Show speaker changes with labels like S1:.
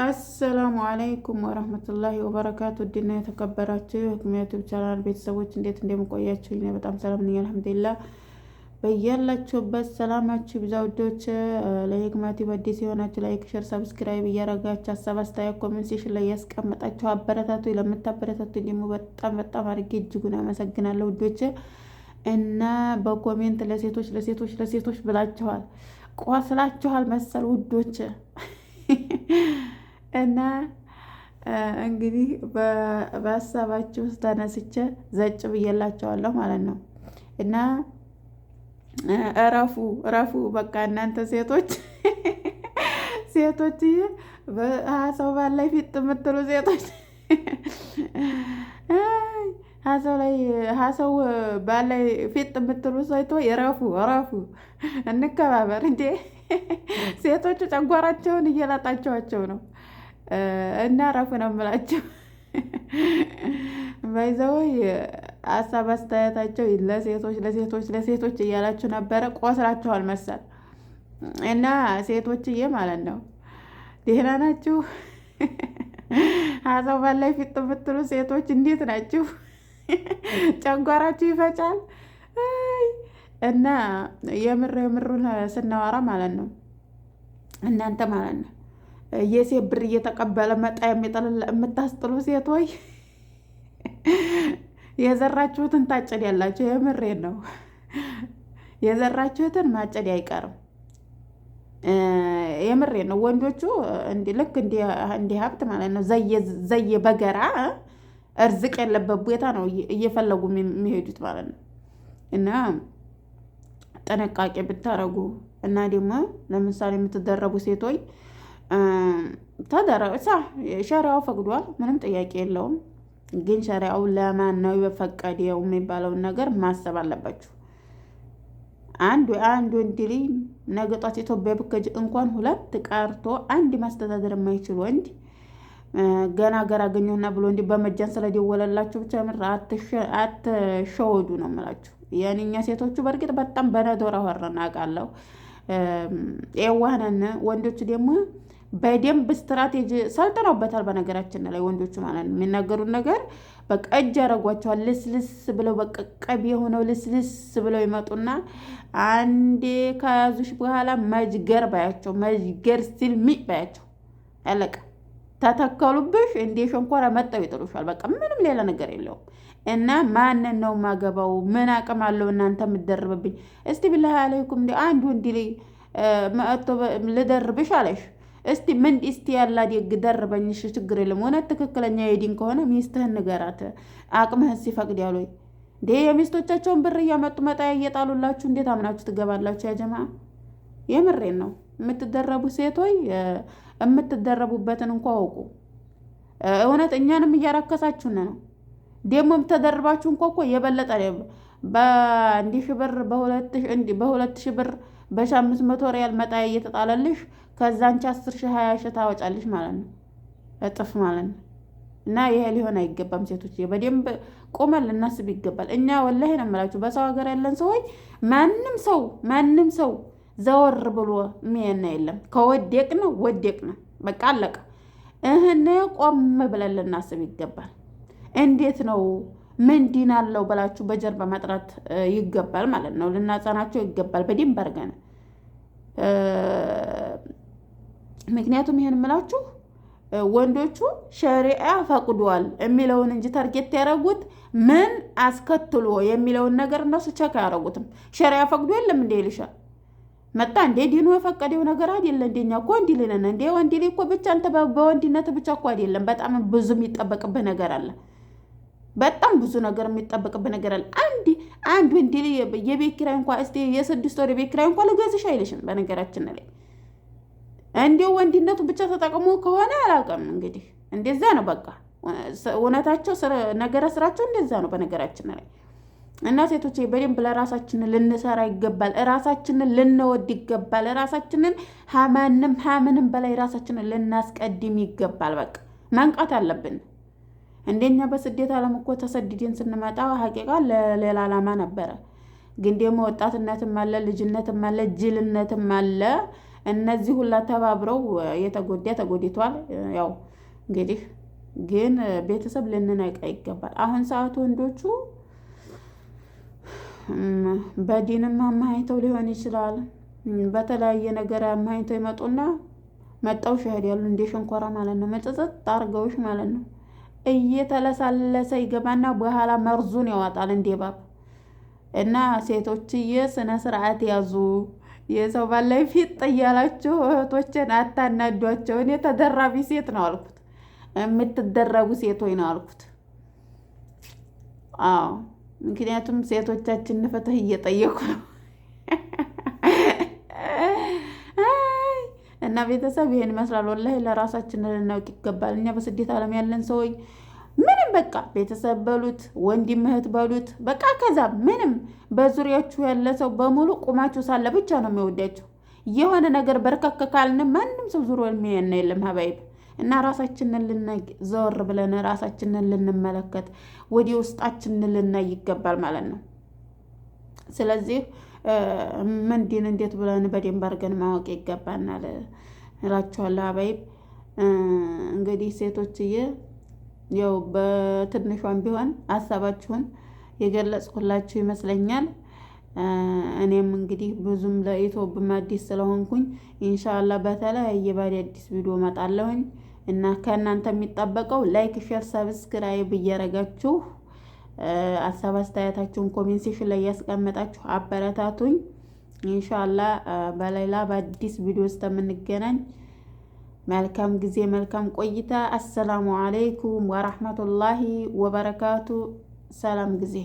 S1: አሰላሙ አለይኩም ወረህመቱላሂ ወበረካቱ። ውድና የተከበራችሁ የህክመቱ ቻናል ቤተሰቦች እንዴት እንደምቆያችሁ? እኔ በጣም ሰላም ነኝ አልሐምዱሊላህ። በያላችሁበት ሰላማችሁ ይብዛ ውዶች። ለህክመቱ በአዲስ የሆናችሁ ላይክ፣ ሼር፣ ሰብስክራይብ እያረጋችሁ ሀሳብ አስተያየት ኮሜንት ሴክሽን ላይ ያስቀመጣችሁ አበረታቱ። ለምታበረታቱ ደግሞ በጣም በጣም አድርጌ እጅጉን አመሰግናለሁ ውዶች። እና በኮሜንት ለሴቶች ብላችኋል፣ ቆስላችኋል መሰል ውዶች እና እንግዲህ በሀሳባችሁ ውስጥ ተነስቼ ዘጭ ብዬላቸዋለሁ ማለት ነው። እና እረፉ በቃ እናንተ ሴቶች ሰው ባል ላይ ፊት የምትሉ ሴቶች ሰው ባል ላይ ፊት የምትሉ ሰይቶ እረፉ፣ እንከባበር እንዴ! ሴቶቹ ጨጓራቸውን እየላጣቸዋቸው ነው። እና እረፉ ነው የምላቸው። ባይዘው ሀሳብ አስተያየታቸው ለሴቶች እያላችሁ ነበረ። ቆስላችኋል መሰል። እና ሴቶችዬ ማለት ነው ደህና ናችሁ? ሰው ባል ላይ ፊት የምትሉ ሴቶች እንዴት ናችሁ? ጨጓራችሁ ይፈጫል? እና የምሩን ስናወራ ማለት ነው እናንተ ማለት ነው የሴት ብር እየተቀበለ መጣ የምታስጥሉ ሴቶች የዘራችሁትን ታጨድ ያላችሁ። የምሬን ነው። የዘራችሁትን ማጨድ አይቀርም። የምሬን ነው። ወንዶቹ ልክ እንዲህ ሀብት ማለት ነው ዘየ በገራ እርዝቅ ያለበት ቦታ ነው እየፈለጉ የሚሄዱት ማለት ነው። እና ጥንቃቄ ብታረጉ እና ደግሞ ለምሳሌ የምትደረቡ ሴቶች ሸሪያው ፈቅዷል፣ ምንም ጥያቄ የለውም። ግን ሸሪያው ለማን ነው የፈቀደው የሚባለውን ነገር ማሰብ አለባችሁ። አንድ ወንድ ልጅ ነገ ጧት ኢትዮጵያ ብከጅ እንኳን ሁለት ቀርቶ አንድ ማስተዳደር የማይችል ወንድ ገና ገር አገኘሁና ብሎ እንዲህ በመጃን ስለደወለላችሁ ብቻ ምር አትሸወዱ ነው የምላችሁ። ያንኛ ሴቶቹ በእርግጥ በጣም በነዶራ ወረና አውቃለሁ፣ የዋህነን። ወንዶቹ ደግሞ በደንብ ስትራቴጂ ሰልጥነውበታል። በነገራችን ላይ ወንዶቹ ማለት ነው የሚናገሩት ነገር በቃ እጅ ያደርጓቸዋል። ልስልስ ብለው በቃ ቀቢ የሆነው ልስልስ ብለው ይመጡና አንዴ ከያዙሽ በኋላ መጅገር ባያቸው፣ መጅገር ሲል ባያቸው ያለቀ ተተከሉብሽ እንዴ ሸንኮራ መጠው ይጥሉሻል። በቃ ምንም ሌላ ነገር የለውም። እና ማንን ነው ማገባው? ምን አቅም አለው እናንተ የምትደርብብኝ? እስቲ ቢላሂ አለይኩም እንዴ አንድ ወንድ ላይ መጥቶ ልደርብሽ አለሽ። እስቲ ያላ ደግ ደርበኝሽ፣ ችግር የለም። እውነት ትክክለኛ የዲን ከሆነ ሚስትህን ንገራት፣ አቅምህን ሲፈቅድ ያሉኝ እንዴ የሚስቶቻቸውን ብር እያመጡ መጣያ እየጣሉላችሁ እንዴት አምናችሁ ትገባላችሁ? ያ ጀማ የምሬን ነው። የምትደረቡ ሴቶች የምትደረቡበትን እንኳ አውቁ። እውነት እኛንም እያረከሳችሁን ነው። ደግሞ ተደርባችሁ እንኳ የበለጠ በ1 ሺህ ብር በ2 ሺህ ብር በ500 ሪያል መጣያ እየተጣለልሽ ከዛ አንቺ 10 ሺህ 20 ሺህ ታወጫልሽ ማለት ነው። እጥፍ ማለት ነው። እና ይሄ ሊሆን አይገባም። ሴቶች በደንብ ቆመን ልናስብ ይገባል። እኛ ወላሂ ነው የምላችሁ በሰው ሀገር ያለን ሰዎች ማንም ሰው ዘወር ብሎ የሚያና የለም። ከወደቅን በቃ አለቀ። ቆም ብለን ልናስብ ይገባል። እንዴት ነው ምን ዲን አለው ብላችሁ በጀርባ መጥራት ይገባል ማለት ነው። ልናጸናቸው ይገባል በደንብ አድርገን። ምክንያቱም ይሄን የምላችሁ ወንዶቹ ሸሪዓ ፈቅዷል የሚለውን እንጂ ታርጌት ያደረጉት ምን አስከትሎ የሚለውን ነገር እነሱ ቸክ አያደርጉትም። ሸሪዓ ፈቅዶ የለም እንደ ይልሻል መጣ እንዴ ዲኑ የፈቀደው ነገር አይደለ? እንደኛ እኮ ወንድ ልጅ ነን እንዴ? ወንድ ልጅ እኮ ብቻ አንተ በወንድነት ብቻ እኮ አይደለም። በጣም ብዙ የሚጠበቅብህ ነገር አለ። በጣም ብዙ ነገር የሚጠበቅብህ ነገር አለ። አንድ ወንድ ልጅ የቤት ኪራይ እንኳን የ6 ወር የቤት ኪራይ እንኳን ልገዝሽ አይልሽም። በነገራችን ላይ እንዴው ወንድነቱ ብቻ ተጠቅሞ ከሆነ አላውቅም። እንግዲህ እንደዛ ነው በቃ እውነታቸው፣ ነገረ ስራቸው እንደዛ ነው በነገራችን ላይ። እና ሴቶች በደንብ ለራሳችን ልንሰራ ይገባል። ራሳችንን ልንወድ ይገባል። ራሳችንን ምንም በላይ ራሳችንን ልናስቀድም ይገባል። በቃ መንቃት አለብን። እንደኛ በስደት ዓለም እኮ ተሰድደን ስንመጣ ሀቂቃ ለሌላ ዓላማ ነበረ። ግን ደግሞ ወጣትነትም አለ፣ ልጅነትም አለ፣ ጅልነትም አለ። እነዚህ ሁላ ተባብረው የተጎዳ ተጎድቷል። ያው እንግዲህ ግን ቤተሰብ ልንነቃ ይገባል። አሁን ሰዓት ወንዶቹ በዲንም አማኝተው ሊሆን ይችላል፣ በተለያየ ነገር አማኝተው ይመጡና መጣው ሸህድ ያሉ እንደ ሸንኮራ ማለት ነው። መጸጸት አርገውሽ ማለት ነው። እየተለሳለሰ ይገባና በኋላ መርዙን ያወጣል እንደ ባብ። እና ሴቶችዬ ስነ ስርዓት ያዙ። የሰው ባላይ ፊት እያላችሁ እህቶችን አታናዷቸው። እኔ ተደራቢ ሴት ነው አልኩት፣ የምትደረቡ ሴቶች ነው አልኩት። አዎ ምክንያቱም ሴቶቻችን ፍትህ እየጠየቁ ነው። እና ቤተሰብ ይሄን ይመስላል። ወላሂ ለራሳችን ልናውቅ ይገባል። እኛ በስደት ዓለም ያለን ሰዎች ምንም በቃ ቤተሰብ በሉት ወንድም እህት በሉት በቃ ከዛ ምንም በዙሪያችሁ ያለ ሰው በሙሉ ቁማችሁ ሳለ ብቻ ነው የሚወዳችሁ። የሆነ ነገር በርከክ ካልን ማንም ሰው ዙሮ የሚያየን የለም ሀባይብ። እና ራሳችንን ልናይ ዘወር ብለን ራሳችንን ልንመለከት ወደ ውስጣችንን ልናይ ይገባል ማለት ነው። ስለዚህ ምንድን እንዴት ብለን በደንብ አድርገን ማወቅ ይገባናል እላችኋለሁ ሀባይብ። እንግዲህ ሴቶችዬ ያው በትንሿም ቢሆን ሀሳባችሁን የገለጽኩላችሁ ይመስለኛል። እኔም እንግዲህ ብዙም ለኢትዮብም አዲስ ስለሆንኩኝ ኢንሻአላህ በተለያየ በአዲስ ቪዲዮ እመጣለሁኝ እና ከእናንተ የሚጠበቀው ላይክ፣ ሼር፣ ሰብስክራይብ እያረጋችሁ ሀሳብ አስተያየታችሁን ኮሜንት ሴክሽን ላይ ያስቀመጣችሁ አበረታቱኝ። ኢንሻአላህ በሌላ በአዲስ ቪዲዮ ውስጥ የምንገናኝ። መልካም ጊዜ፣ መልካም ቆይታ። አሰላሙ አለይኩም ወራህመቱላሂ ወበረካቱ። ሰላም ጊዜ